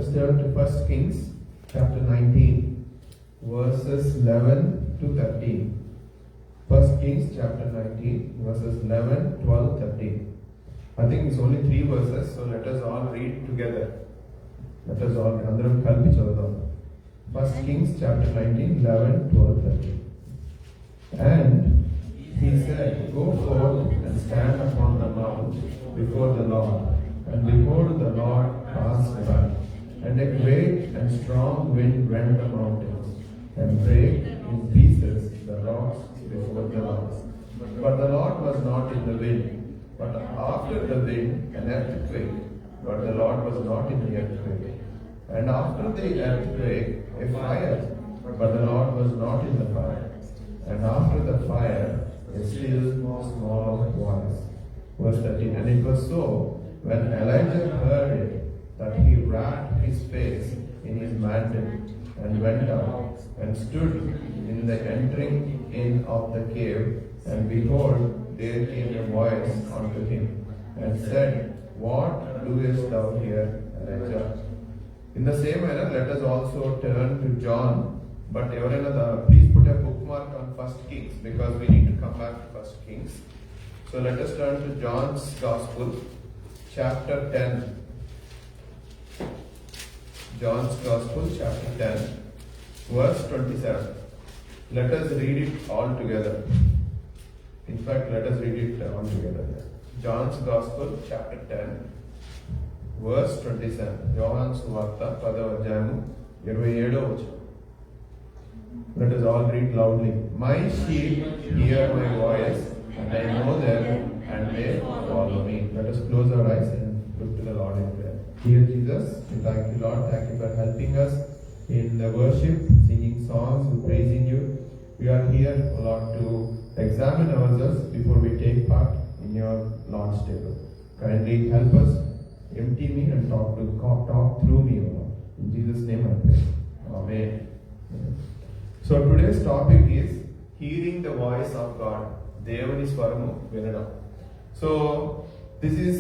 us turn to 1 Kings chapter 19, verses 11 to 13. 1 Kings chapter 19, verses 11, 12, 13. I think it's only 3 verses, so let us all read together. Let us all andram kalpi chadudam. 1 Kings chapter 19, 11, 12, 13. And he said, "Go forth and stand upon the mount before the Lord. And behold, the Lord passed by, and a great and strong wind rent the mountains, and brake in pieces the rocks before the Lord. But the Lord was not in the wind. But after the wind, an earthquake. But the Lord was not in the earthquake. And after the earthquake, a fire. But the Lord was not in the fire. And after the fire, a still small voice." Verse 13. And it was so, when Elijah heard it, that he wrapped his face in his mantle, and went out, and stood in the entering in of the cave, and behold, there came a voice unto him, and said, "What doest thou here, Elijah?" In the same manner, let us also turn to John. But please put a bookmark on 1 Kings, because we need to come back to 1 Kings. So let us turn to John's Gospel, chapter 10. John's Gospel, chapter 10, verse 27. Let us read it all together. In fact, let us read it all together. John's Gospel, chapter 10, verse 27. Johann Suvarta, 10వ అధ్యాయము 27వ వచనం. Let us all read loudly. "My sheep hear my voice, and I know them, and they follow me." Let us close our eyes and look to the Lord in prayer. Dear Jesus, we thank you, Lord. Thank you for helping us in the worship, singing songs, praising you. We are here, Lord, to examine ourselves before we take part in your Lord's table. Kindly help us, empty me, and talk through me, Lord. In Jesus' name I pray. Amen. So today's topic is hearing the voice of God. దేవుని స్వరము వినడం. So this is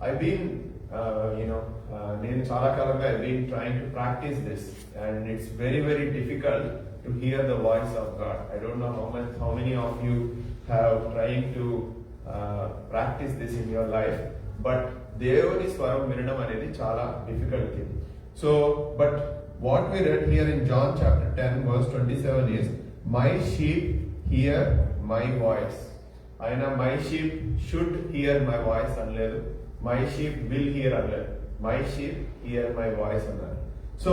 I've been నేను చాలా కాలంగా I've been trying to practice this, and it's very very difficult to hear the voice of God. I don't know how many of you have trying to practice this in your life, but దేవుని స్వరం వినడం అనేది చాలా difficult thing. So but what we read here in John chapter 10 verse 27 is, "My sheep hear my voice." Aina my sheep should hear my voice అనలేదు, my sheep will hear అనలేదు, my sheep hear my voice అన్నారు. So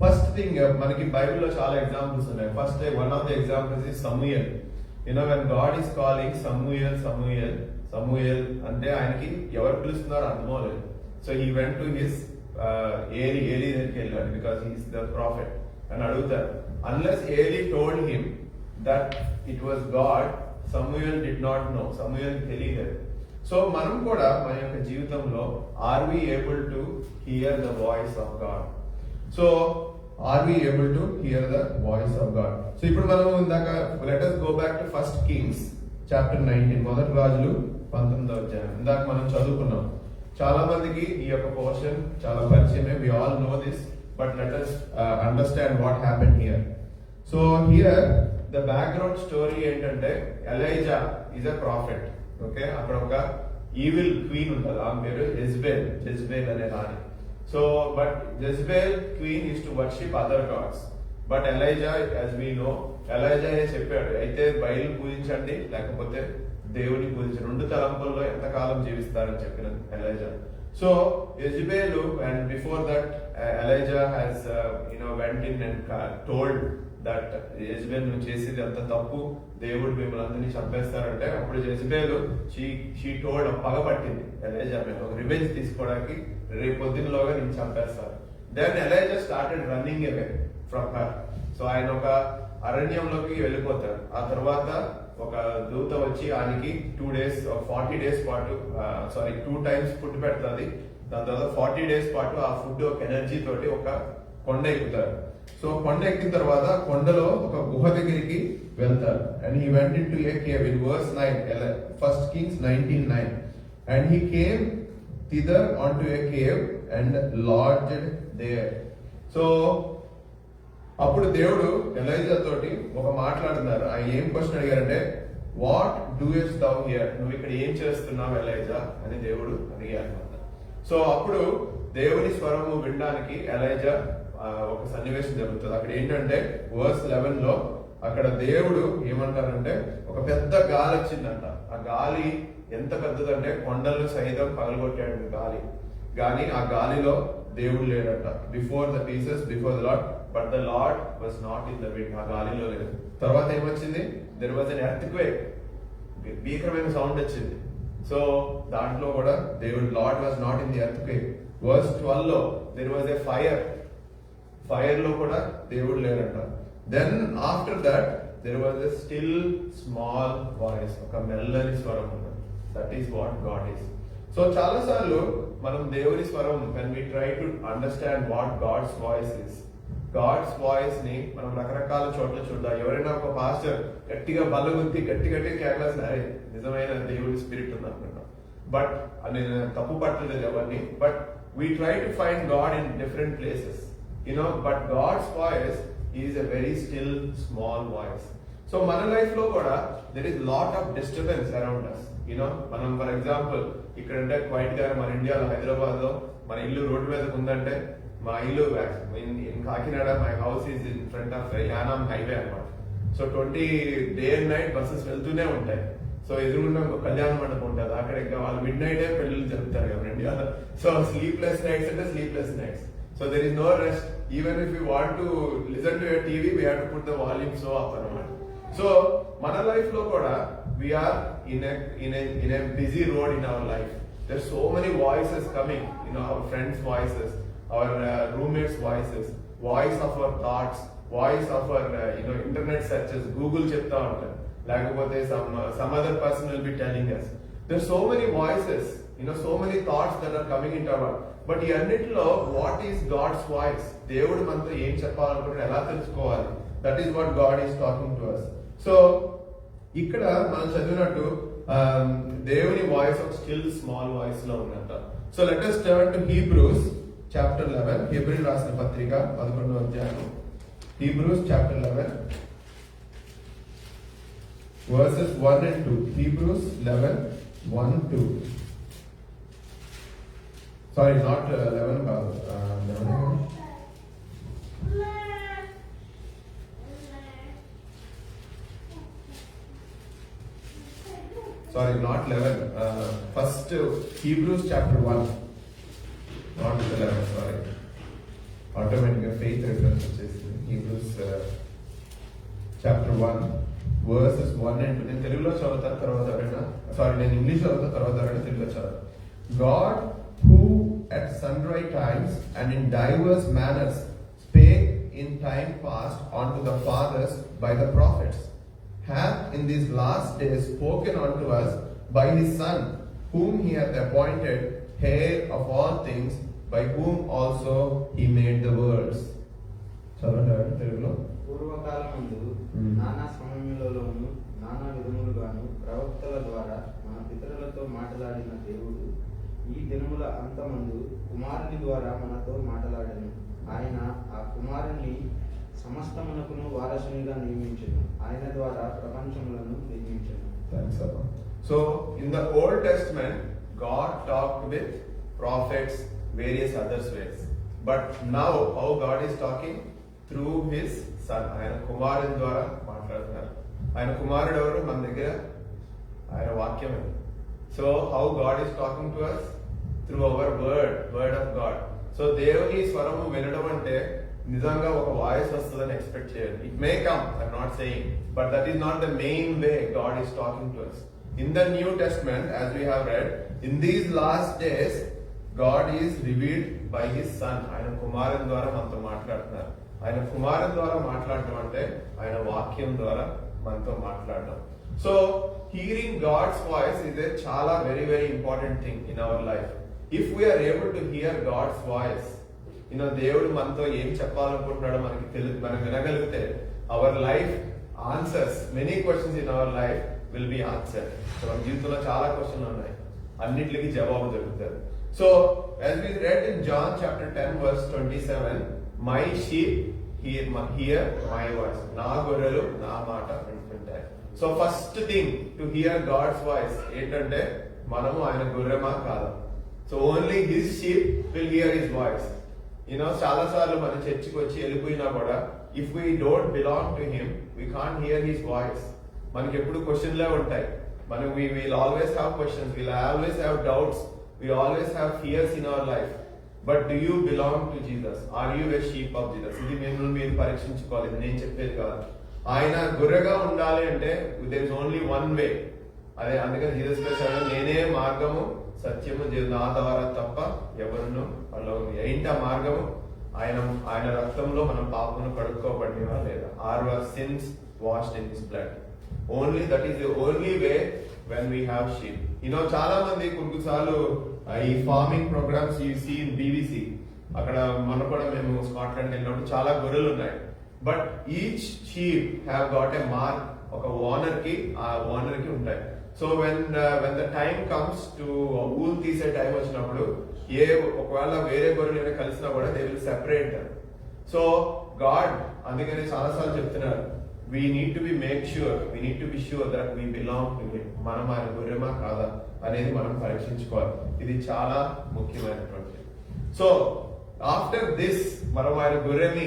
first thing, మనకి బైబిల్లో చాలా examples ఉన్నాయి. First one of the examples is Samuel. When God is calling Samuel అంటే ఆయనకి ఎవరు పిలుస్తున్నారో అర్థమవలేదు. So he went to his Eli దగ్గరికి వెళ్ళాడు, because he is the prophet, and అడుగుతారు. Unless Eli told him that it was God, Samuel did not know. Samuel తెలియలేదు. So మనం కూడా మన యొక్క జీవితంలో are we able to hear the voice of God? So are we able to hear the voice of God? So ఇప్పుడు మనం ఇందాక let us go back to 1 Kings chapter 19. మొదటి రాజులు 19వ అధ్యాయం ఇందాక మనం చదువుకున్నాం. చాలా మందికి ఈ యొక్క పోర్షన్ చాలా పరిచయమే. We all know this, but let us understand what happened here. So here the background story ఏంటంటే, Elijah is a prophet. Okay, అక్కడ ఒక ఈవిల్ క్వీన్ ఉంటుంది, ఆమె పేరు జెజ్బేల్ అనే రాణి. So but Jezebel queen used to worship other gods. But Elijah, as we know, Elijah చెప్పాడు, అయితే బయలు పూజించండి లేకపోతే దేవుని పూజించండి, 2 తలంపుల్లో ఎంతకాలం జీవిస్తారని చెప్పిన Elijah. So Jezebel, and before that Elijah has went in and told that Jezebel నువ్వు చేసేది అంత తప్పు, దేవుడు మిమ్మల్ని అందరినీ చంపేస్తారంటే, అప్పుడు జెజ్బేల్ షీ టోల్డ్, పగబట్టింది ఎలైజా మీద, ఒక రివెంజ్ తీసుకోవడానికి, రేపు పొద్దున్నలోగా నేను చంపేస్తాను. Then Elijah started running away from her. So ఆయన ఒక అరణ్యంలోకి వెళ్ళిపోతారు. ఆ తర్వాత ఒక దూత వచ్చి ఆయనకి 40 days పాటు 2 times ఫుడ్ పెడుతుంది. దాని తర్వాత 40 days పాటు ఆ ఫుడ్ ఒక ఎనర్జీ తోటి ఒక కొండ ఎక్కుతారు. సో కొండ ఎక్కిన తర్వాత కొండలో ఒక గుహ దగ్గరికి వెళ్తారు. And he went into A cave. In verse 9, 1 Kings 19:9. And he came thither onto a cave and lodged there. So అప్పుడు దేవుడు ఎలైజా తోటి ఒక మాట్లాడుతున్నారు. ఆయన ఏం క్వశ్చన్ అడిగారంటే, వాట్ డూయెస్ట్ thou here? నువ్వు ఇక్కడ ఏం చేస్తున్నావు ఎలైజా అని దేవుడు అడిగారు అనమాట. సో అప్పుడు దేవుని స్వరము వినడానికి ఎలైజా ఒక సన్నివేశం జరుగుతుంది. అక్కడ ఏంటంటే వర్స్ 11 లో అక్కడ దేవుడు ఏమంటారంటే, ఒక పెద్ద గాలి వచ్చిందంట. ఆ గాలి ఎంత పెద్దదంటే కొండలు సైతం పగలగొట్టాడు గాలి. కానీ ఆ గాలిలో దేవుడు లేడంట. Before the pieces before the Lord, but the Lord was not in the wind. ఆ గాలిలో లేదు. తర్వాత ఏమొచ్చింది? There was an earthquake. భీకరమైన సౌండ్ వచ్చింది. సో దాంట్లో కూడా దేవుడు Lord was not in the earthquake. Verse 12 లో there was a fire. Fire లో కూడా దేవుడు లేడంట. Then after that there was a still small voice. ఒక మెల్లని స్వరం ఉన్నది. That is what God is. So చాలా సార్లు మనం దేవుని స్వరం, when we try to understand what God's voice is, God's voice ని మనం రకరకాల చోట్ల చూద్దాం. ఎవరైనా ఒక పాస్టర్ గట్టిగా బల్లగుంతి గట్టి కేకలేసిన నిజమైన దేవుడి స్పిరిట్ ఉంది అనుకుంటాం. బట్ నేను తప్పు పట్టలేదు ఎవరిని. But we try to find God in different places, but God's voice is a very still small voice. So మన లైఫ్ లో కూడా there is lot of disturbance around us. మనం ఫర్ ఎగ్జాంపుల్ ఇక్కడ అంటే క్వైట్ గా మన ఇండియాలో హైదరాబాద్ లో మన ఇల్లు రోడ్డు మీద ఉందంటే, మా ఇల్లు in Kakinada, my house is in front of Yanam highway అన్నమాట. So 20 day and night buses వెళ్తూనే ఉంటాయి. సో ఎదురుగుండా ఒక కళ్యాణ మండపం ఉంటుంది. అక్కడ ఇంకా వాళ్ళు మిడ్ నైటే పెళ్లిళ్ళు జరుపుతారు కదా ఇండియాలో. సో స్లీప్లెస్ నైట్స్ అంటే sleepless nights. So there is no rest. Even if you want to listen to your TV, we have to put the volume so up అన్నమాట. సో మన లైఫ్ లో కూడా we are in a busy road in our life. There's so many voices coming, our friends' voices, our roommates' voices, voice of our thoughts, voice of our internet searches, Google chepta untaru, lekapothe some other person will be telling us. There's so many voices, so many thoughts that are coming into our. But ఈ అన్నిటిలో what is God's voice? దేవుడు మనతో ఏం చెప్పాలనుకుంటున్నాడు, ఎలా తెలుసుకోవాలి? That is what God is talking to us. So ఇక్కడ మనం చదివినట్టు దేవుని వాయిస్ ఒక స్టిల్ స్మాల్ వాయిస్ లో ఉందంట. So let us turn to Hebrews chapter 11. హెబ్రీయులకు రాసిన పత్రిక 11వ అధ్యాయం. Hebrews chapter 11 verses 1 and 2. Hebrews 11 1 2. Sorry, not 11 కాదు. 11. Sorry, not 11. First Hebrews chapter 1. Not 11, sorry. Automatic faith reference వచ్చేసింది. Hebrews chapter 1 verses 1 and 2. నేను తెలుగులో చదువుతాను, తర్వాత నేను ఇంగ్లీష్ చదువుతా, తర్వాత తెలుగులో చదువుతాను. God who at sundry times and in diverse manners spake in time past unto the fathers by the prophets, hath in these last days spoken unto us by his Son, whom he hath appointed heir of all things, by whom also he made the worlds. పూర్వకాలమందు నానా సమయములలోను నానా విధములుగాను ప్రవక్తల ద్వారా మన పితరులతో మాట్లాడిన దేవుడు ఈ దినముల అంతమందు కుమారుని ద్వారా మనతో మాట్లాడెను. ఆయన ఆ కుమారుని సమస్తమునకును వారసునిగా నియమించెను. ఆయన ద్వారా ప్రపంచములను నిర్మించెను. So in the Old Testament, God talked with prophets, various other ways. But now how God is talking? Through his Son. ఆయన కుమారుని ద్వారా మాట్లాడుతున్నారు. ఆయన కుమారుడు ఎవరు? మన దగ్గర ఆయన వాక్యమే. So how God is talking to us? Through our word of God. So దేవుని స్వరము వినడం అంటే నిజంగా ఒక వాయిస్ వస్తుందని ఎక్స్పెక్ట్ చేయాలి. It may come, I'm not saying, but that is not the main way God is talking to us. In the New Testament, as we have read, in these last days, God is revealed by his Son. ఆయన కుమారుని ద్వారా మనతో మాట్లాడుతున్నారు. ఆయన కుమారుని ద్వారా మాట్లాడటం అంటే ఆయన వాక్యం ద్వారా మనతో మాట్లాడడం. So hearing God's voice is a చాలా very very important thing in our life. If we're able to hear God's voice, దేవుడు మనతో ఏం చెప్పాలనుకుంటున్నాడో మనం వినగలిగితే, our life answers, many questions in our life will be answer. మన జీవితంలో చాలా క్వశ్చన్లు ఉన్నాయి, అన్నిటికీ జవాబు దొరుకుతారు. So, as we read in John chapter 10 verse 27, my sheep hear my voice. నా గొర్రెలు నా మాట వింటుంటాయి. So, first thing to hear God's voice ఏంటంటే మనము ఆయన గొర్రెమా కాదా. So, only his sheep will hear his voice. చాలా సార్లు మన చర్చికి వచ్చి వెళ్ళిపోయినా కూడా if we don't belong to him, we can't hear his voice. మనకి ఎప్పుడు క్వశ్చన్లే ఉంటాయి. we will always have questions, we'll always have doubts, we always have fears in our life. But do you belong to Jesus? Are you a sheep of Jesus? ఇది మీరు పరీక్షించుకోవాలి. ఇది నేను చెప్పేది కాదు. ఆయన గొర్రెగా ఉండాలి అంటే there is only one way. అదే అందుకని జీసస్ క్రైస్ట్ నేనే మార్గము సత్యము నా ద్వారా తప్ప ఎవరును వాళ్ళు ఏంటి ఆ మార్గము ఆయన రక్తంలో మనం పాపమును కడుక్కోబడినవా లేదా are our sins washed in his blood only that is the only way when we have sheep చాలా మంది కొన్నిసార్లు ఈ farming programmes you see in BBC అక్కడ మన కూడా మేము స్కాట్లాండ్ వెళ్ళినప్పుడు చాలా గొర్రెలు ఉన్నాయి but each sheep have got a mark ఒక ఓనర్ కి ఆ ఓనర్ కి ఉంటాయి so when the time comes to wool తీసే టైం వచ్చినప్పుడు ఒకవేళ వేరే గొర్రెలు కలిసినా కూడా they will separate so God అందుకని చాలాసార్లు చెప్తున్నారు we need to be sure that we belong to him మనం ఆయన గొర్రెమా కాదా అనేది మనం పరీక్షించుకోవాలి ఇది చాలా ముఖ్యమైనటువంటి సో ఆఫ్టర్ దిస్ మనం ఆయన గొర్రెని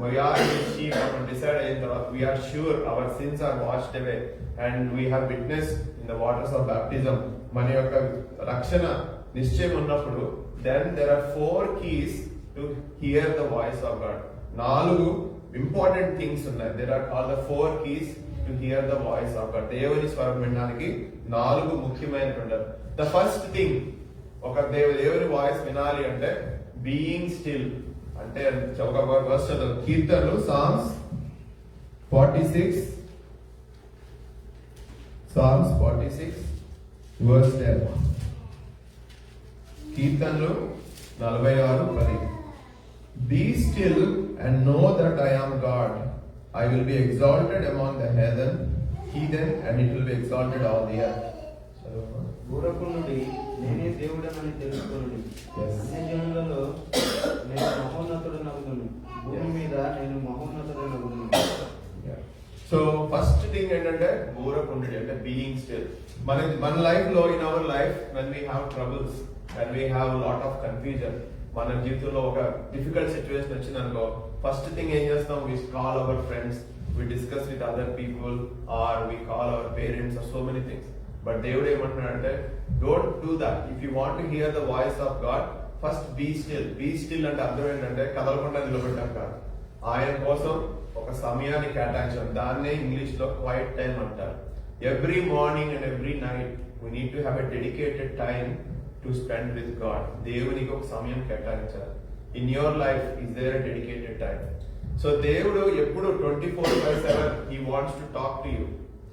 we are his sheep మనం డిసైడ్ అయిన తర్వాత we are sure our sins are washed away and we have witnessed in the waters of baptism మన యొక్క రక్షణ నిశ్చయం ఉన్నప్పుడు then there are 4 keys to hear the voice of God 4 important things ఉన్నాయి there are called the 4 keys to hear the voice of God దేవుని స్వరం వినడానికి 4 ముఖ్యమైనటువంటి the first thing ఒక దేవుని వాయిస్ వినాలి అంటే being still అంటే ఒక వర్స్ చదువు కీర్తనలు Psalms 46 verse 10 కీర్తనలు 46:10 Be still and know that I am God. I will be exalted among the heathen and it will be exalted all the earth. ఊరకునుడి నేనే దేవుడనని తెలుసుకొనుడి అన్యజనులలో నేను మహోన్నతుడనగుదును భూమి మీద నేను మహోన్నతుడనగుదును సో ఫస్ట్ థింగ్ ఏంటంటే ఊరకుండి అంటే బీయింగ్ స్టిల్ మన లైఫ్ లో in our life when we have troubles when we have a lot of confusion మన జీవితంలో ఒక డిఫికల్ట్ సిచ్యువేషన్ వచ్చింది అనుకో ఫస్ట్ థింగ్ ఏం చేస్తాం we call our friends we discuss with other people or we call our parents or so many things but దేవుడు ఏమంటున్నాడంటే don't do that if you want to hear the voice of God first be still అంటే అర్థం ఏంటంటే కదలకుండా నిలబడ్డాం కాదు ఆయన కోసం ఒక సమయాన్ని కేటాయించడం దాన్నే ఇంగ్లీష్ లో క్వైట్ టైం అంటారు every morning and every night we need to have a dedicated time to spend with God. దేవునికి ఒక సమయం కేటాయించాలి. In your life is there a dedicated time? So దేవుడు ఎప్పుడు 24/7 he wants to talk to you.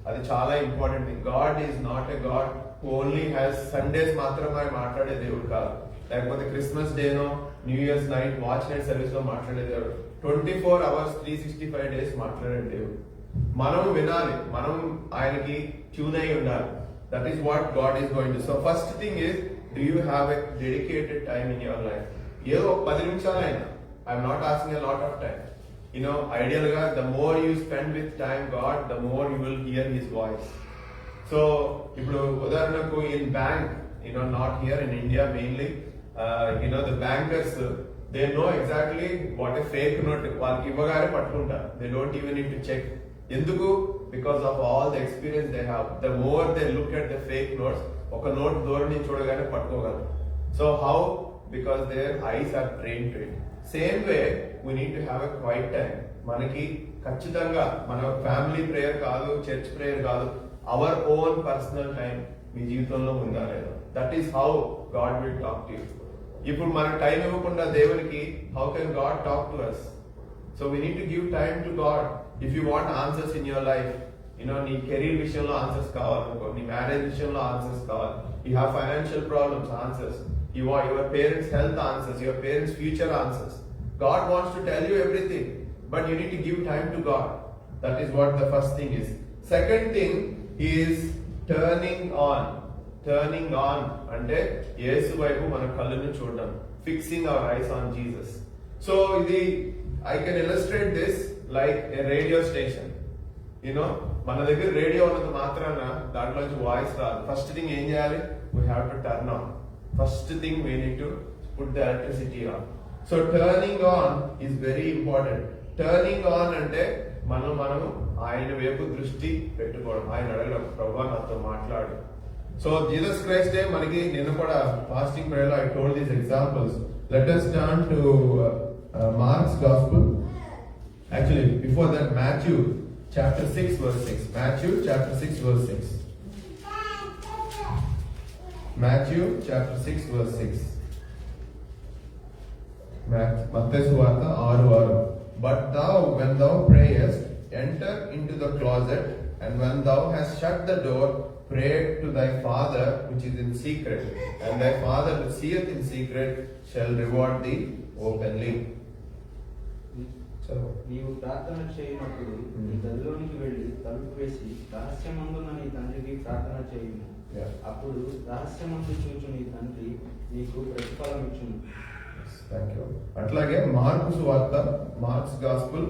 అది చాలా important thing. God is not a God who only has Sundays మాత్రమే మాట్లాడే దేవుడు కాదు. లేకపోతే క్రిస్మస్ డేనో new year's night watch night service లో మాట్లాడే దేవుడు 24 hours 365 days మాట్లాడే దేవుడు. మనం వినాలి, మనం ఆయనకి ట్యూన్ అయి ఉండాలి. That is what God is going to. So first thing is, do you have a dedicated time in your life? ఏదో 10 నిమిషాలైనా. I'm not asking a lot of time. Ideal గా the more you spend with time God, the more you will hear his voice. So ఇప్పుడు ఉదాహరణకు in bank, not here in India mainly, the bankers they know exactly what a fake note వాళ్ళకి ఇవ్వగానే పట్టుకుంటారు. They don't even need to check. ఎందుకు? Because of all the experience they have. The more they look at the fake notes, ఒక note దూరం నుంచి చూడగానే పట్టుకోగలరు. So how? Because their eyes are train to it. Same way we need to have a quiet time. మనకి ఖచ్చితంగా మన family prayer కాదు, church prayer కాదు, అవర్ ఓన్ పర్సనల్ టైం మీ జీవితంలో ఉందా లేదా? That is how God will talk to you. ఇప్పుడు మనకు టైం ఇవ్వకుండా దేవునికి how can God talk to us? So we need to give time to God. If you want answers in your life, నీ career విషయంలో answers కావాలనుకో, నీ marriage విషయంలో answers కావాలి, you have financial problems, answers, you want your parents health answers, your parents future answers. God wants to tell you everything, but you need to give time to God. That is what the first thing is. Second thing is turning on. Turning on అంటే యేసు వైపు మన కళ్ళను చూడడం, fixing our eyes on Jesus. So ఇది I can illustrate this like a radio station. You know మన దగ్గర radio ఉన్నంత మాత్రాన దాంట్లోంచి వాయిస్ రాదు. ఫస్ట్ థింగ్ ఏం చేయాలి? We have to turn on. First thing we need to put the electricity on. So turning on is very important. Turning on అంటే మనము ఆయన వైపు దృష్టి పెట్టుకోవడం, ఆయన అడగడం, ప్రభువా నాతో మాట్లాడు. సో జీసస్ క్రైస్టే మనకి, నేను కూడా ఫాస్టింగ్ ప్రేయర్ లో I told these examples. Let us turn to Mark's Gospel. Actually, before that, Matthew chapter 6 verse 6. Matthew chapter 6 verse 6. Matthew chapter 6 verse 6. మత్తయి సువార్త 6:6. But thou, when thou prayest, enter into the closet, and when thou hast shut the door, pray to thy Father which is in secret, and thy Father which seeth in secret shall reward thee openly. నీవు ప్రార్థన చేయనప్పుడు నీ గదిలోనికి వెళ్ళి తలుపు వేసి రహస్యమందున నీ తండ్రికి ప్రార్థన చేయుము. అప్పుడు రహస్యమందు చూచు నీ తండ్రి నీకు ప్రతిఫలం ఇచ్చును. అట్లాగే మార్కు సువార్త, marks gospel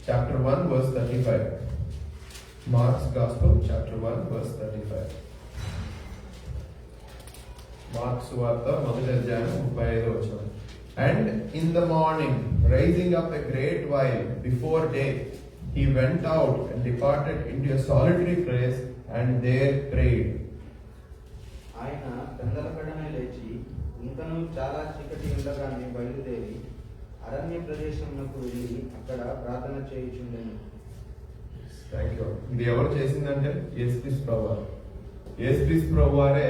chapter 1 verse 35. Marks gospel chapter 1 verse 35. Marks సువార్త 1వ అధ్యాయం 35వ వచనం. And in the morning, rising up a great while before day, he went out and departed into a solitary place and there prayed. ఆయన పెందలకడనే లేచి ఇంకను చాలా చీకటి ఉండగానే బయలుదేరి అరణ్య ప్రదేశమునకు వెళ్ళి అక్కడ ప్రార్థన చేయుచుండెను. ఇది ఎవరు చేసిందంటే యేసుక్రీస్తు ప్రభువారు. యేసుక్రీస్తు ప్రభువారే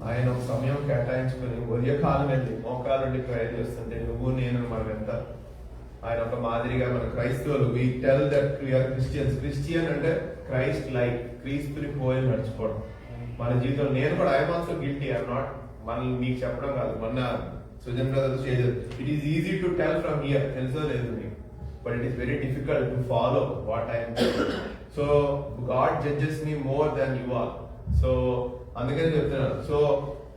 ఆయన ఒక సమయం కేటాయించుకుని ఉదయకాలం వెళ్ళి మోకాలుండి ప్రేయర్ చేస్తుంటే నువ్వు నేను మనం ఎంత, ఆయన ఒక మాదిరిగా మన క్రైస్తవులు, we tell that we are Christians. Christian అంటే క్రైస్ట్ లైక్, క్రీస్తుని పోయి నడుచుకోవడం మన జీవితంలో. నేను కూడా I'm also guilty, I'm not, మనల్ని మీకు చెప్పడం కాదు, మొన్న Sujan brother stage. It is easy to tell from here, తెలుసో లేదు మీకు, but it is very difficult to follow what I'm. So God judges me more than you are. So అందుకని చెప్తున్నాను. So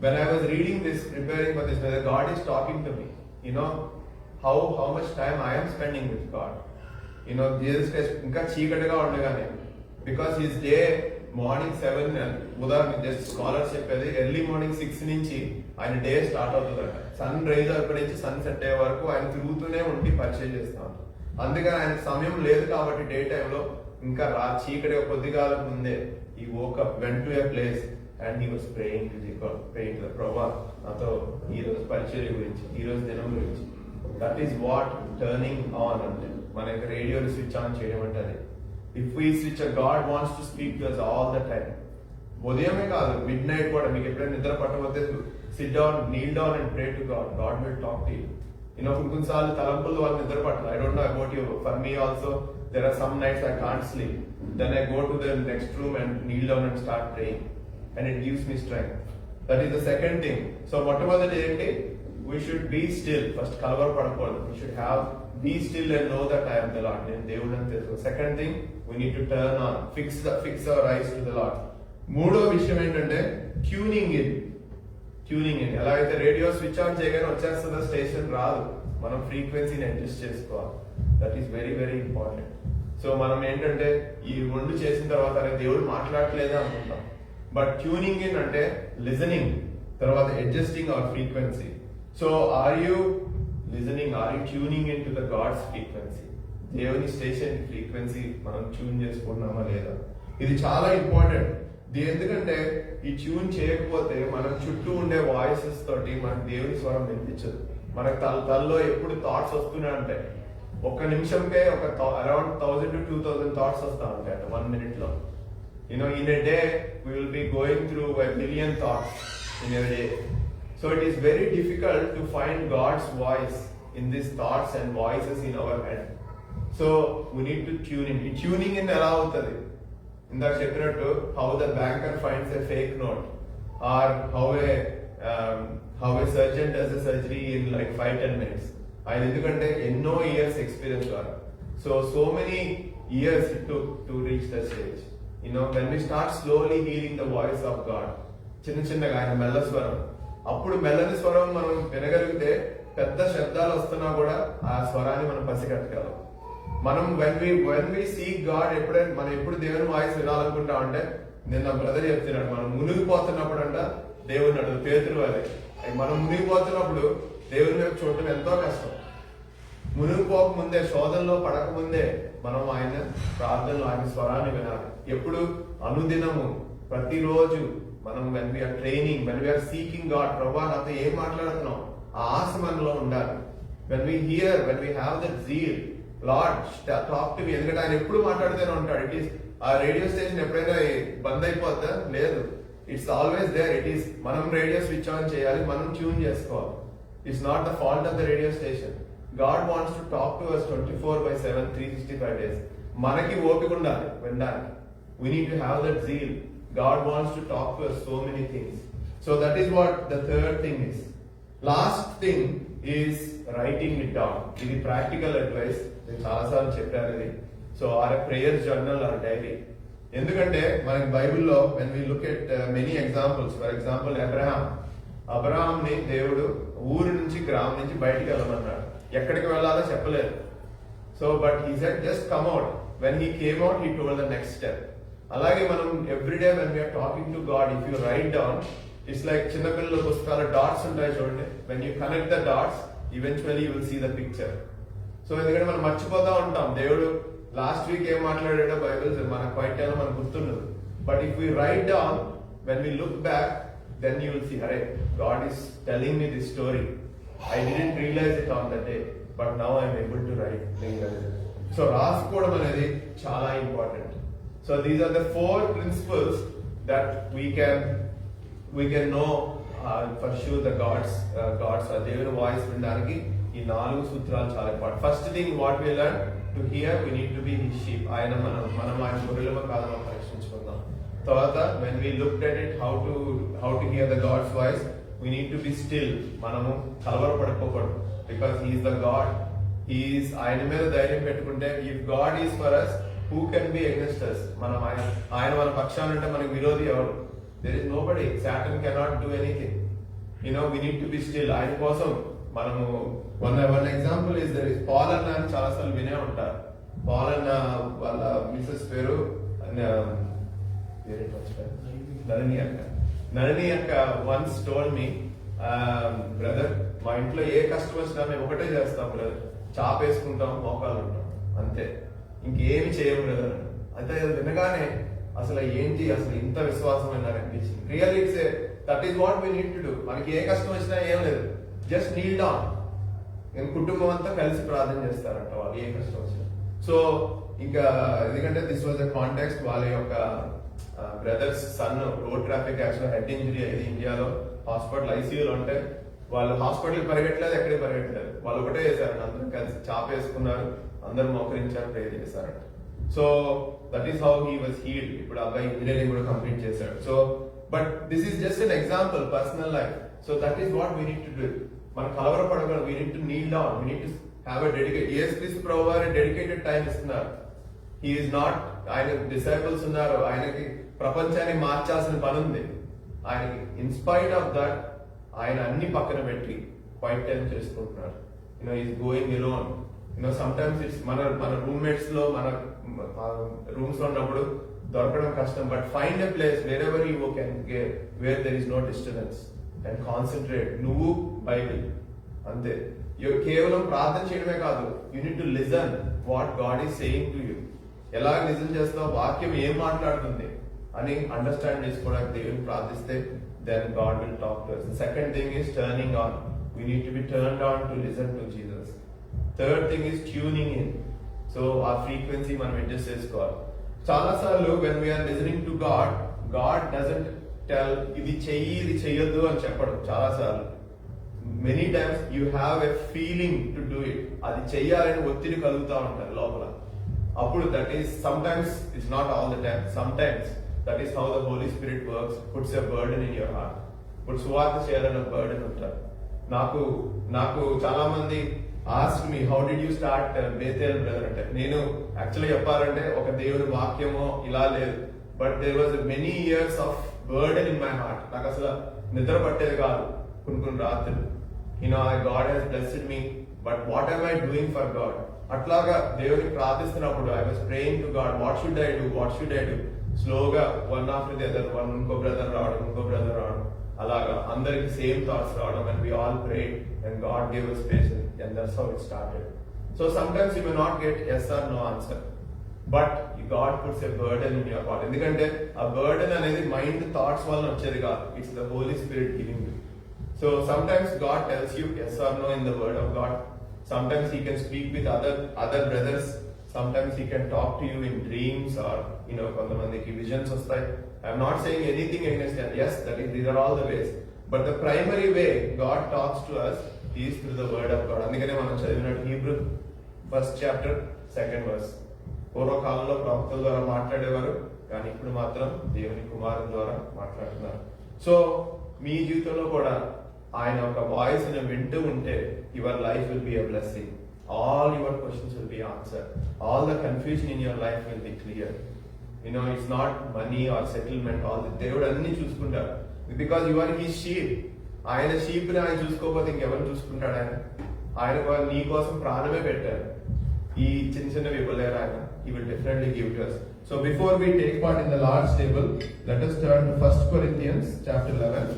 when I was reading this, preparing for this, whether God is talking to me, you know how much time I am spending with God. You know, Jesus Christ ఇంకా చీకటిగా ఉండగానే, because his day morning 7, ఉదాహరణ just scholars చెప్పేది, early morning 6 నుంచి ఆయన day start అవుతుందంట. Sun rise అక్కడి నుంచి సన్ సెట్ అయ్యే వరకు ఆయన తిరుగుతూనే ఉండి పరిచయం చేస్తా ఉంటారు. అందుకని ఆయన సమయం లేదు కాబట్టి డే టైంలో ఇంకా చీకటి కొద్దిగా ముందే ఈ woke-up, went to a place and he was praying to the God, praying to the Prabhu, నాతో ఈ రోజు పరిచర్య గురించి, ఈ రోజు దినం గురించి. That is what turning on అంటే. మనకి రేడియో స్విచ్ ఆన్ చేయడం అంటే అది. If we switch, God wants to speak to us all the time. ఉదయమే కాదు, మిడ్ నైట్ కూడా. మీకు ఎప్పుడైనా నిద్ర పట్టకపోతే sit down, kneel down and pray to God. God will talk to you. కొన్నిసార్లు తలంపులు వాళ్ళు నిద్ర పట్టదు. I don't know about you, for me also there are some nights I can't sleep. Then I go to the next room and kneel down and start praying, and it gives me strength. That is the second thing. So whatever the day, we should be still. First kalavar padakodu, we should have be still and know that I am the Lord. Then Devudu ante telusu. Second thing, we need to turn on, fix our eyes to the Lord. మూడో విషయం ఏంటంటే tuning in. ఎలా అయితే radio switch on చేయగానే వచ్చేస్తుందో station రాదు, మనం ఫ్రీక్వెన్సీని adjust చేసుకోవాలి. That is very very important. So మనం ఏంటంటే ఈ రెండు చేసిన తర్వాత దేవుడు మాట్లాడట్లేదా అనుకుంటాం. బట్ ట్యూనింగ్ ఇన్ అంటే లిజనింగ్, తర్వాత adjusting our frequency. So are you listening, are you tuning in to the God's frequency? దేవుని స్టేషన్ ఫ్రీక్వెన్సీ మనం ట్యూన్ చేసుకుంటున్నామా లేదా? ఇది చాలా ఇంపార్టెంట్. ఎందుకంటే ఈ ట్యూన్ చేయకపోతే మనం చుట్టూ ఉండే వాయిసెస్ తోటి మనకు దేవుని స్వరం వినిపించదు. మనకు తలలో ఎప్పుడు థాట్స్ వస్తూనే ఉంటాయి. ఒక్క నిమిషంకే అరౌండ్ 1000 to 2000 థాట్స్ వస్తూ ఉంటాయి 1 minute లో. In a day we will be going through 1 million thoughts in a day. So it is very difficult to find God's voice in these thoughts and voices in our head. So we need to tune in. ఈ tuning in ఎలా అవుతుంది? ఇందాక చెప్పినట్టు how the banker finds a fake note, or how a surgeon does a surgery in like 5-10 minutes. ఆయన ఎందుకంటే ఎన్నో years experience వారు. So many years it took to reach the stage. When we start slowly hearing the voice of God, చిన్న చిన్నగా ఆయన మెల్ల స్వరం. అప్పుడు మెల్లని స్వరం మనం వినగలిగితే పెద్ద శబ్దాలు వస్తున్నా కూడా ఆ స్వరాన్ని మనం పసిగట్టగలం. మనం when we seek God, ఎప్పుడైనా మనం ఎప్పుడు దేవుని వాయిస్ వినాలనుకుంటా అంటే, నిన్న బ్రదర్ చెప్తున్నాడు, మనం మునిగిపోతున్నప్పుడు అంట దేవుని అడుగు పేతురు వాళ్ళే. మనం మునిగిపోతున్నప్పుడు దేవుని వైపు చూడటం ఎంతో కష్టం. మునిగిపోక ముందే, శోధనలో పడక ముందే మనం ఆయన ప్రార్థనలో ఆయన స్వరాన్ని వినాలి. ఎప్పుడు? అనుదినము, ప్రతిరోజు మనం when we are training, when we are seeking God, ప్రభా నాతో ఏం మాట్లాడుతున్నాం, ఆ ఆశ మనలో ఉండాలి. when we have that zeal, Lord talk to me, ఎందుకంటే ఆయన ఎప్పుడు మాట్లాడుతూనే ఉంటాడు. ఇట్ ఈస్ ఆ రేడియో స్టేషన్ ఎప్పుడైనా బంద్ అయిపోద్దా? లేదు, it's always there. It is మనం రేడియో స్విచ్ ఆన్ చేయాలి, మనం ట్యూన్ చేసుకోవాలి. It's not the fault of the radio station. God wants to talk to us 24/7, 365 days. మనకి ఓపిక ఉండాలి వినడానికి. We need to have that zeal. God wants to talk to us so many things. So that is what the third thing is. Last thing is writing it down. ఇది practical advice, నేను చాలాసార్లు చెప్పాను ఇది. So or a prayer journal or diary. ఎందుకంటే మనకి బైబిల్లో when we look at many examples, for example అబ్రహాంని దేవుడు ఊరు నుంచి, గ్రామం నుంచి బయటికి వెళ్ళమన్నాడు. ఎక్కడికి వెళ్ళాలో చెప్పలేదు. So but he said just come out. When he came out he told the next step. అలాగే మనం everyday when we're talking to God, if you write down, it's like చిన్నపిల్లల పుస్తకాల డాట్స్ ఉంటాయి చూడండి. When you connect the dots, eventually you will see the picture. So ఎందుకంటే మనం మర్చిపోతా ఉంటాం, దేవుడు లాస్ట్ వీక్ ఏం మాట్లాడాడో బైబిల్ మన క్వైట్ టైంలో మనకు గుర్తుండదు. But if we write down, when we look back, then you will see, Hare, God is telling me this story. I didn't realize it on that day, but now I am able to write. So రాసుకోవడం అనేది చాలా important. So these are the 4 principles that we can know for sure the God's దేవుని voice వినడానికి ఈ 4 సూత్రాలు చాలా important. First thing what we learn to hear, we need to be his sheep. మనం ఆయన గొర్రెలమో కాదో పరీక్షించుకుందాం. తర్వాత when we looked at it, how to hear the God's voice, we need to be still. మనము కలవరపడకూడదు, because he is the God. ఆయన మీద ధైర్యం పెట్టుకుంటే, if God is for us, who can be against us? ఆయన మన పక్షాన ఉంటే మనకి విరోధి ఎవరు? There is nobody. Satan cannot do anything. We need to be still. ఆయన కోసం మనము one example is there is Paul అన్న అని చాలాసార్లు వినే ఉంటారు. పాల్ అన్న వాళ్ళ మిసెస్ పేరు నళిని అక్క వన్స్ టోల్డ్ మీ, బ్రదర్ మా ఇంట్లో ఏ కష్టం వచ్చినా మేము ఒకటే చేస్తాం బ్రదర్, చాపేసుకుంటాం, మోకాలు ఉంటాం, అంతే, ఇంకేమి చేయము బ్రదర్. అయితే వినగానే అసలు ఏంటి, అసలు ఇంత విశ్వాసం అనిపించింది. Really that is what we need to do. మనకి ఏ కష్టం వచ్చినా ఏం లేదు, జస్ట్ నీల్ డౌన్. నేను కుటుంబం అంతా కలిసి ప్రార్థన చేస్తారంట వాళ్ళు ఏ కష్టం వచ్చినా. సో ఇంకా ఎందుకంటే దిస్ వాజ్ ద కాంటెక్స్ట్, వాళ్ళ యొక్క brother's son road traffic accident, head injury అయింది ఇండియాలో, హాస్పిటల్ ఐసీయూలో ఉంటే వాళ్ళు హాస్పిటల్ పరిగెట్టలేదు, ఎక్కడే పరిగెట్టలేదు, వాళ్ళు ఒకటే చేశారంట, అందరూ కలిసి చాపేసుకున్నారు, అందరూ మోకరించారు, ప్రేయర్ చేశారంట. So that is how he was healed. ఇప్పుడు అబ్బాయి ఇంజనీరింగ్ కూడా కంప్లీట్ చేశాడు. So but this is just an example, personal life. So that is what we need to do. మనం కలవరపడకూడదు, we need to kneel down, we need to have a dedicate. యేసుక్రీస్తు ప్రభువు వారు dedicated time ఇస్తున్నారు. He is not, ఆయన disciples ఉన్నారు, ఆయనకి ప్రపంచాన్ని మార్చాల్సిన పని ఉంది ఆయనకి. ఇన్స్పైట్ ఆఫ్ దట్ ఆయన అన్ని పక్కన పెట్టి క్వైట్ టైం చేసుకుంటున్నారు. Is going alone. Sometimes it's మన రూమ్మేట్స్ లో, మన రూమ్స్ లో ఉన్నప్పుడు దొరకడం కష్టం. But find a place wherever you can where there is no disturbance and concentrate. నువ్వు బైబిల్ అంతే. కేవలం ప్రార్థన చేయడమే కాదు, you need to listen what God is saying to you. ఎలా లిజన్ చేస్తావు, వాక్యం ఏం మాట్లాడుతుంది అని అండర్స్టాండ్ చేసుకోవడానికి దేవుని ప్రార్థిస్తే, then God will talk to us. The second thing is turning on. We need to be turned on to listen to Jesus. Third thing is tuning in. So our frequency మనం adjust చేసుకోవాలి. చాలా సార్లు when we are listening to God, God doesn't tell ఇది చెయ్యి ఇది చెయ్యొద్దు అని చెప్పడం. చాలా సార్లు many times you have a feeling to do it. అది చెయ్యాలని ఒత్తిడి కలుగుతూ ఉంటారు లోపల. అప్పుడు that is sometimes, it's not all the time, sometimes that is how the Holy Spirit works, puts a burden in your heart. ఇప్పుడు సువార్త చేయాలని బర్డెన్ ఉంటారు. నాకు చాలా మంది asked me, how did you start Bethel brother అంటే, నేను actually చెప్పాలంటే ఒక దేవుని వాక్యమో ఇలా లేదు, but there was many years of burden in my heart. నాకు అసలు నిద్ర పట్టేది కాదు కొన్ని రాత్రులు. God has blessed me, but what are I doing for God? అట్లాగా దేవుడిని ప్రార్థిస్తున్నప్పుడు I was praying to God, what should I do. స్లోగా వన్ ఆఫ్టర్ ది అదర్, ఇంకో బ్రదర్ రావడం, అలాగా అందరికి సేమ్ థాట్స్ రావడం, and we all prayed and God gave us patience, and that's how it started. So sometimes you may not get yes or no answer, but God puts a burden in your heart. ఎందుకంటే ఆ burden అనేది mind thoughts వల్ల వచ్చేది కాదు, it's the Holy Spirit giving you. So sometimes God tells you yes or no in the word of God. Sometimes He can speak with other brothers. Sometimes He can talk to you in dreams, or కొంతమందికి visions వస్తాయి. I'm not saying anything against that. Yes, these are all the ways. But the primary way God talks to us is through the word of God. అందుకనే మనం చదివినట్టు Hebrew 1st chapter 2nd verse. పూర్వకాలంలో ప్రవక్తల ద్వారా మాట్లాడేవారు, కానీ ఇప్పుడు మాత్రం దేవుని కుమారుని ద్వారా మాట్లాడుతున్నారు. సో మీ జీవితంలో కూడా ఆయన ఒక వాయిస్ ని వింటూ ఉంటే your life will be a blessing. All your questions will be answered. All the confusion in your life will be clear. It's not money or settlement, all the దేవుడు అన్ని చూసుకుంటారు. Because you are he sheep. ఆయన sheep ని ఆయన చూసుకోకపోతే ఇంకెవరు చూసుకుంటాడు? ఆయన నీ కోసం ప్రాణమే పెట్టారు. ఈ చిన్న ఇవ్వలేరు ఆయన. He will definitely give to us. So before we take part in the Lord's table, let us turn to 1 Corinthians chapter 11.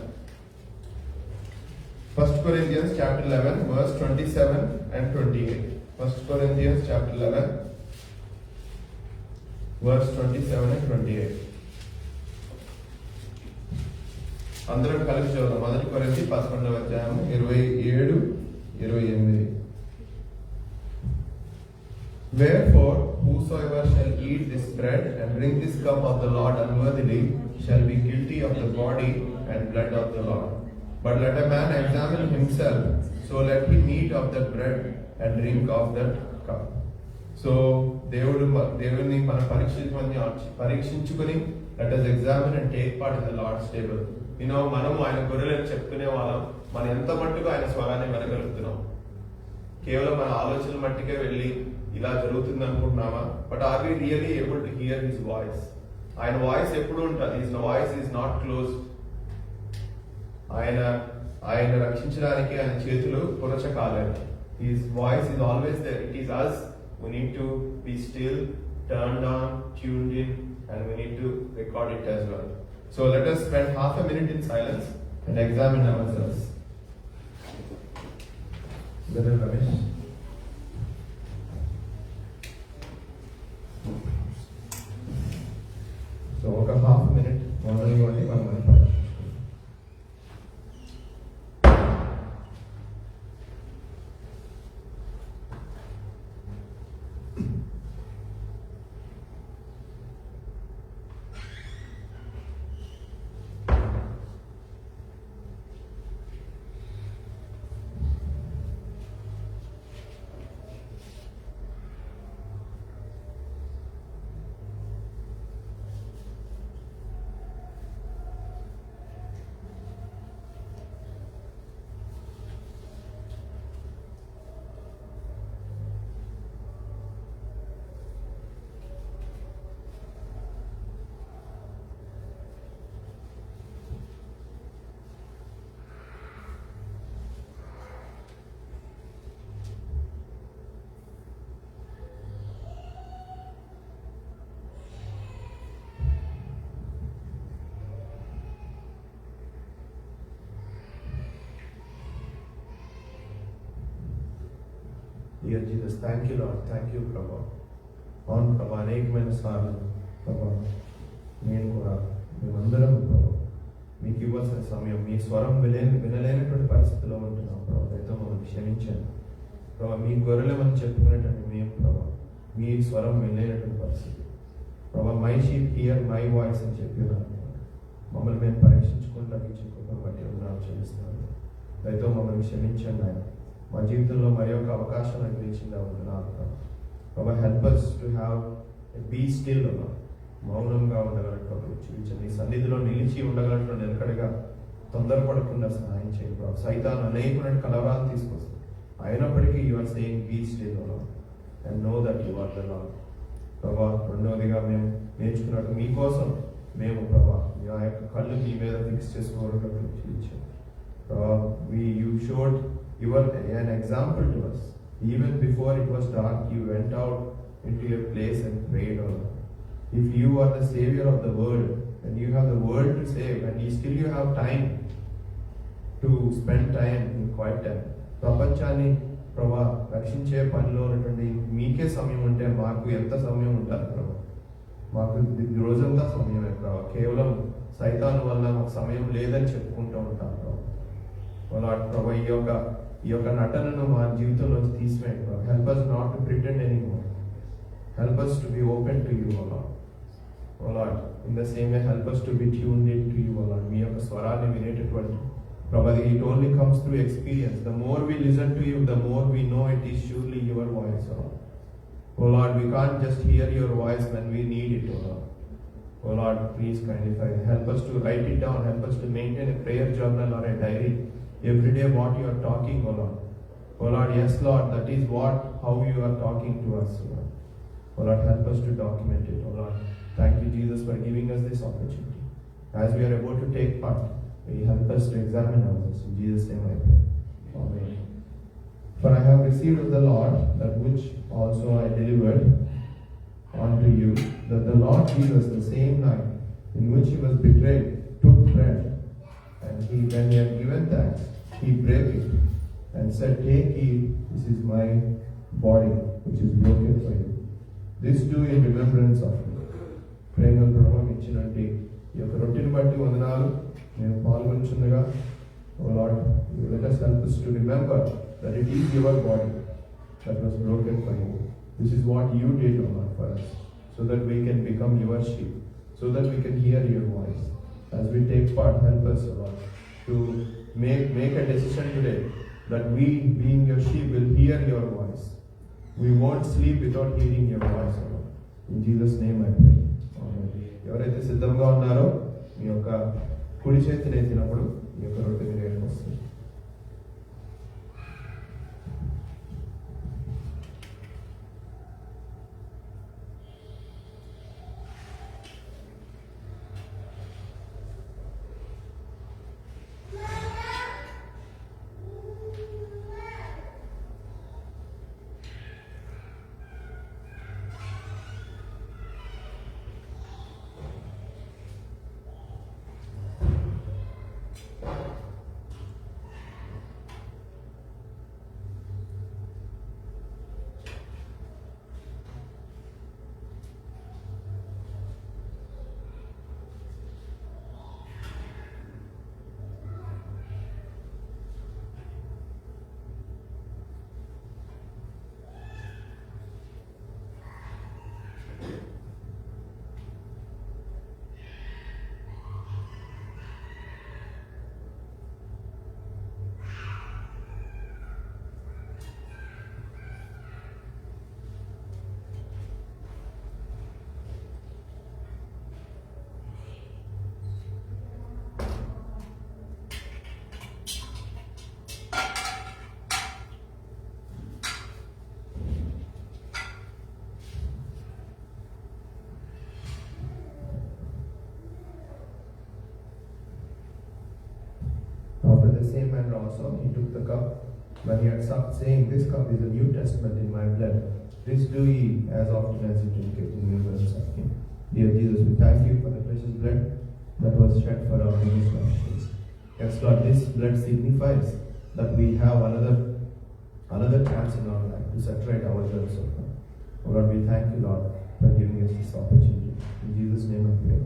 1 Corinthians chapter 11 verse 27 and 28. 1 Corinthians chapter 11 verse 27 and 28. అందరం కలిసి చదువుదాం. 1 కొరింథీ 11వ అధ్యాయం 27 28. Wherefore, whosoever shall eat this bread and drink this cup of the Lord unworthily shall be guilty of the body and blood of the Lord. But let a man examine himself, so let him eat of that bread and drink of that cup. So, దేవుడిని మనం పరీక్షించుకుని let us examine and take part in the Lord's table. మనము ఆయన గొర్రెలను చెప్పుకునే వాళ్ళం. మనం ఎంత మట్టుకు ఆయన స్వరాన్ని వినగలుగుతున్నాం? కేవలం మన ఆలోచనల మట్టికే వెళ్ళి ఇలా జరుగుతుంది అనుకుంటున్నామా? But are we really able to hear his voice? ఆయన వాయిస్ ఎప్పుడు ఉంటుంది. His voice is not close. ఆయన రక్షించడానికి ఆయన చేతులు పురచ కాలేదు. His voice is always there. It is us who need to be still, turned on, tuned in, and we need to record it as well. So let us spend half a minute in silence and examine ourselves. Brother Ramesh. So ఒక half minute మౌనంగా మనం పరీక్షించుకుందాం. Dear Jesus, thank you Lord, thank you Prabhu. అవును ప్రభా, అనేకమైన సార్లు ప్రభా నేను కూడా మేమందరం ప్రభా మీకు ఇవ్వాల్సిన సమయం మీ స్వరం వినలేనటువంటి పరిస్థితిలో ఉంటున్నాం ప్రభా. అయితే మమ్మల్ని క్షమించండి ప్రభా. మీ గొర్రెలు మనం చెప్పుకునేటువంటి మేము ప్రభా మీ స్వరం వినలేనటువంటి పరిస్థితి ప్రభా. My sheep here my voice అని చెప్పినాను. మమ్మల్ని మేము పరీక్షించుకుని తగ్గించుకోవడం బట్టి ఉన్నాను చెల్లిస్తున్నాను. అయితే మమ్మల్ని క్షమించండి ఆయన. మా జీవితంలో మరి ఒక అవకాశం అనుగ్రహించింది అవుతున్నాను ప్రభా. Help us to have a be still, మౌనంగా ఉండగలటువంటి చూపించండి. సన్నిధిలో నిలిచి ఉండగలటువంటి నిలకడగా తొందరపడకుండా సహాయం చేయండి ప్రభా. సైతాను అనేకమైన కలవరాలు తీసుకొస్తాయి. అయినప్పటికీ you are saying be still and know that you are the Lord ప్రభా. రెండవదిగా మేము నేర్చుకున్నట్టు మీకోసం మేము ప్రభా మా యొక్క కళ్ళు మీ మీద ఫిక్స్ చేసుకోవడం ఇచ్చాం ప్రభా you showed an example to us. Even before it was dark, you went out into your place and prayed, O Lord. If you are the Savior of the world, and you have the world to save, and still you have time to spend time in quiet time, ప్రపంచాన్ని ప్రభా రక్షించే పనిలో ఉన్నటువంటి మీకే సమయం ఉంటే మాకు ఎంత సమయం ఉంటుంది ప్రభా? మాకు రోజంతా సమయమే ప్రభా. కేవలం సైతాను వల్ల మాకు సమయం లేదని చెప్పుకుంటూ ఉంటాం ప్రభా. ప్రభా ఈ యొక్క నటనను మా జీవితంలో తీసివేయండి ప్రభా. Help us not to pretend anymore. Help us to be open to you, O Lord. O Lord, in the same way, help us to be tuned in to you, O Lord. మీ యొక్క స్వరాన్ని వినేటటువంటి ప్రభా, it only comes through experience. The more we listen to you, the more we know it is surely your voice, O Lord. O Lord, we can't just hear your voice when we need it, O Lord. O Lord, please kindly help us to write it down. Help us to maintain a prayer journal or a diary every day what you are talking, O Lord. O Lord, yes, Lord, that is how you are talking to us, O Lord. O Lord, help us to document it, O Lord. Thank you, Jesus, for giving us this opportunity. As we are about to take part, may you help us to examine ourselves. In Jesus' name I pray. Amen. For I have received of the Lord that which also I delivered unto you, that the Lord Jesus, the same night in which he was betrayed, took bread, and when he had given thanks, he brake it, and said, Take, eat, this is my body, which is broken for you. This do in remembrance of me. ప్రేమ ప్రభావం ఇచ్చినట్టు ఈ యొక్క రొట్టెని బట్టి వందనాలు. మేము పాల్గొంచుండగా, O Lord, let us help us to remember that it is your body that was broken for you. This is what you did, O Lord, for us, so that we can become your sheep, so that we can hear your voice. As we take part, help us, O Lord, to make a decision today that we, being your sheep, will hear your voice. We won't sleep without hearing your voice, O Lord. In Jesus' name I pray. Amen. ఎవరైతే సిద్ధంగా ఉన్నారో మీ యొక్క కుడి చేతిని ఎత్తినప్పుడు మీ యొక్క రొట్టె మీరు వస్తుంది. The same manner also he took the cup when he had supped, saying, This cup is the New Testament in my blood. This do ye as often as you drink it in remembrance of him. Dear Jesus, we thank you for the precious blood that was shed for our many sins. Yes, Lord, this blood signifies that we have another chance in our life to set right ourselves. Oh Lord, we thank you, Lord, for giving us this opportunity. In Jesus' name I pray.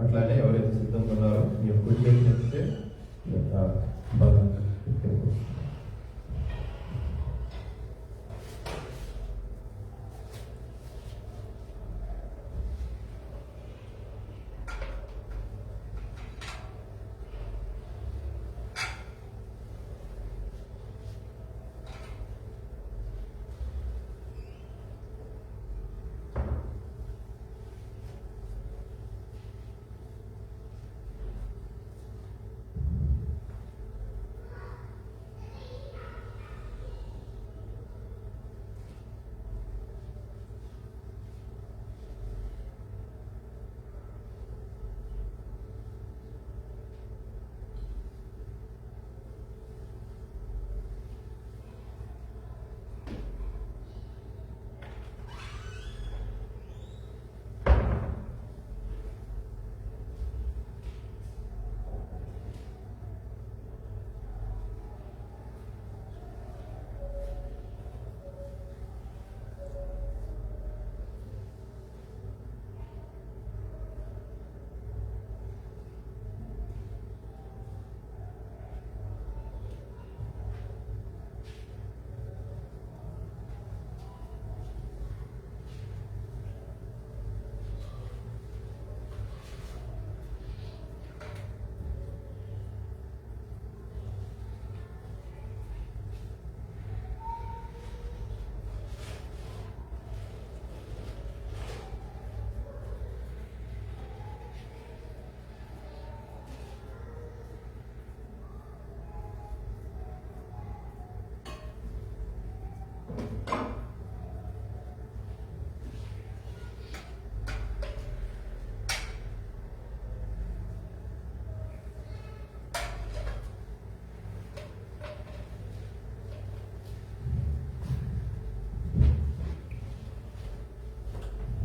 అట్లానే ఎవరైతే సిద్ధంగా ఉన్నారో మీ యొక్క కుడి చేతిని ఎత్తితే ఈ యొక్క బలం ఇక్కడికి వస్తుంది.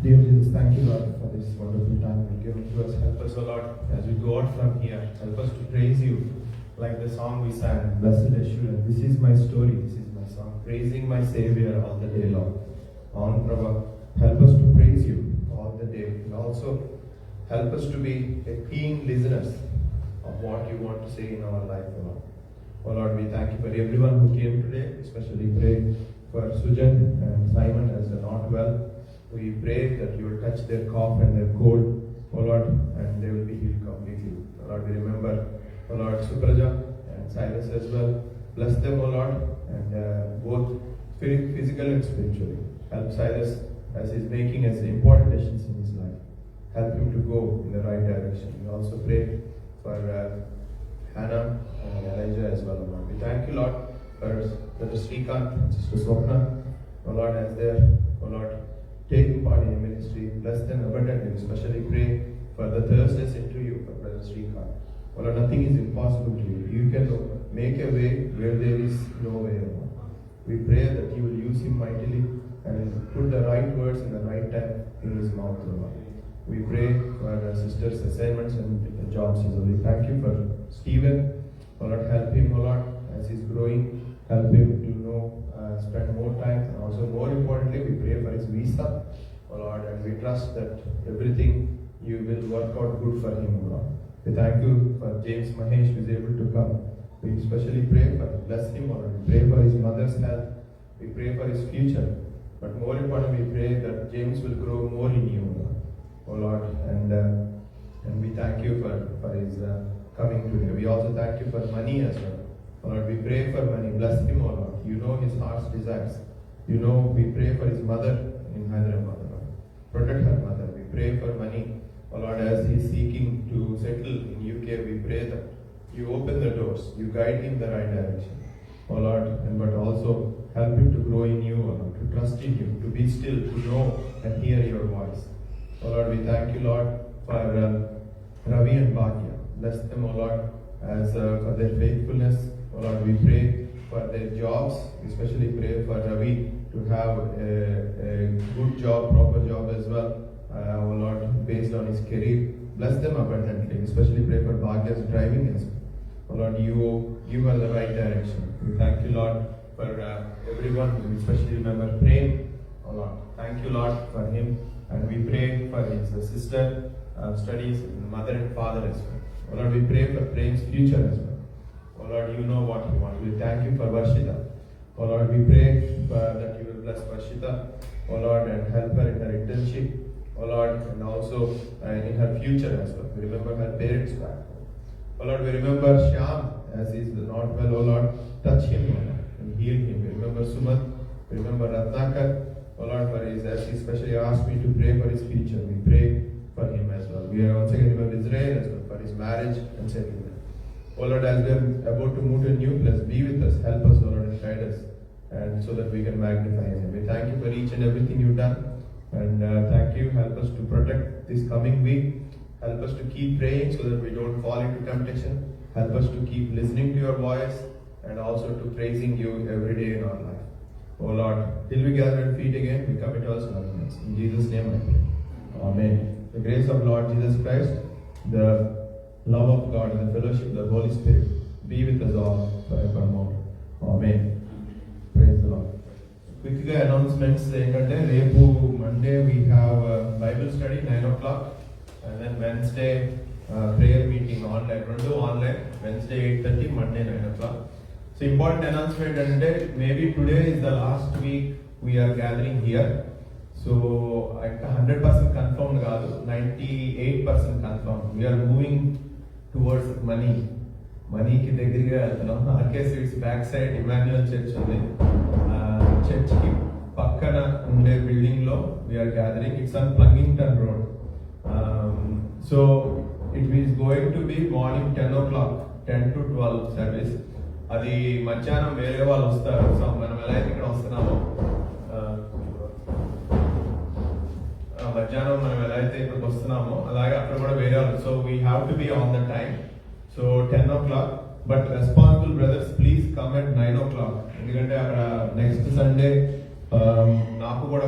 Dear Jesus, thank you, Lord, for this wonderful time you've given to us. Help us, O Lord, as we go out from here. Help us to praise you like the song we sang, Blessed Assurance. This is my story, this is my song, praising my Savior all the day long. On Prabha, help us to praise you all the day, and also help us to be a keen listeners of what you want to say in our life, O Lord. Oh Lord, we thank you for everyone who came today, especially pray for Sujan and Simon as they're not well. We pray that you will touch their cough and their cold, oh Lord, and they will be healed completely. Oh Lord, we remember, oh Lord, Supraja and Silas as well. Bless them, oh Lord, and both physical and spiritually. Help Silas as he's making as important decisions in his life. Help him to go in the right direction. We also pray for Hannah and Elijah as well, oh Lord. We thank you, Lord, for Brother Srikanth and Sister Swapna, oh Lord, as they're, oh Lord, taking part in your ministry. Bless them abundantly. Especially pray for the Thursdays interview for Brother Srikanth. Oh Lord, nothing is impossible to you. You can make a way where there is no way. We pray that you will use him mightily and put the right words in the right time in his mouth, Lord. We pray for our sisters' assignments and jobs. We thank you for Stephen. Oh Lord, help him, oh Lord, as he's growing. Help him to spend more time, and also more importantly, we pray for his visa, oh Lord, and we trust that everything you will work out good for him, oh Lord. We thank you for James Mahesh who is able to come. We especially pray for bless him, oh Lord. We pray for his mother's health. We pray for his future. But more importantly, we pray that James will grow more in you, oh Lord. And we thank you for his coming today. We also thank you for money as well. Oh Lord, we pray for money. Bless him, oh Lord. You know his heart's desires. You know, we pray for his mother in Hyderabad, Lord. Protect her mother. We pray for money. Oh Lord, as he's seeking to settle in UK, we pray that you open the doors. You guide him the right direction. Oh Lord, but also help him to grow in you, oh Lord, to trust in you, to be still, to know and hear your voice. Oh Lord, we thank you, Lord, for Ravi and Bhagya. Bless them, oh Lord, as for their faithfulness. Oh Lord, we pray for their jobs, especially pray for Ravi to have a good job, proper job as well. Oh Lord, based on his career. Bless them abundantly, especially pray for Bhagya's driving as well. Oh Lord, you give her the right direction. We thank you, Lord, for everyone. We especially remember Prem. Oh Lord, thank you, Lord, for him. And we pray for his sister studies, mother and father as well. Oh Lord, we pray for Prem's future as well. Oh Lord, you know what we want. We thank you for Varshita. Oh Lord, we pray that you will bless Varshita. Oh Lord, and help her in her internship. Oh Lord, and also in her future as well. We remember her parents back home. Oh Lord, we remember Shyam as he is not well. Oh Lord, touch him, oh Lord, and heal him. We remember Sumat. We remember Ratnakar. Oh Lord, for his, as he especially asked me to pray for his future. We pray for him as well. We are once again remember Israel as well for his marriage and settlement. Oh Lord, as we are about to move to a new place, be with us, help us, oh Lord, and guide us, and so that we can magnify Him. We thank you for each and everything you've done, and thank you. Help us to protect this coming week. Help us to keep praying so that we don't fall into temptation. Help us to keep listening to your voice and also to praising you every day in our life. Oh Lord, till we gather and feet again, we commit ourselves. In Jesus' name I pray. Amen. The grace of Lord Jesus Christ, the love of God and the fellowship of the Holy Spirit be with us all forevermore. Amen. Praise the Lord. Quick announcements. Repu Monday we have Bible study 9 o'clock, and then Wednesday prayer meeting online. Online. Wednesday 8:30, Monday 9 o'clock. So important announcement and maybe today is the last week we are gathering here. So 100% confirmed, 98% confirmed. We are moving towards money. Money ki దగ్గరగా వెళ్తున్నాం. RK sweets back side Emmanuel church ఉంది. Church కి పక్కన ఉండే building లో we're gathering. It's on Plungington road. So it is going to be morning 10 o'clock, 10 to 12 service. అది మధ్యాహ్నం వేరే వాళ్ళు వస్తారు. సో మనం ఎలా అయితే ఇక్కడ వస్తున్నామో మధ్యాహ్నం మనం ఎలా అయితే ఇక్కడికి వస్తున్నామో అలాగే అక్కడ కూడా వేరే వాళ్ళు. So we have to be on the time. So 10 o'clock. But responsible brothers please come at 9 o'clock. ఎందుకంటే అక్కడ నెక్స్ట్ సండే నాకు కూడా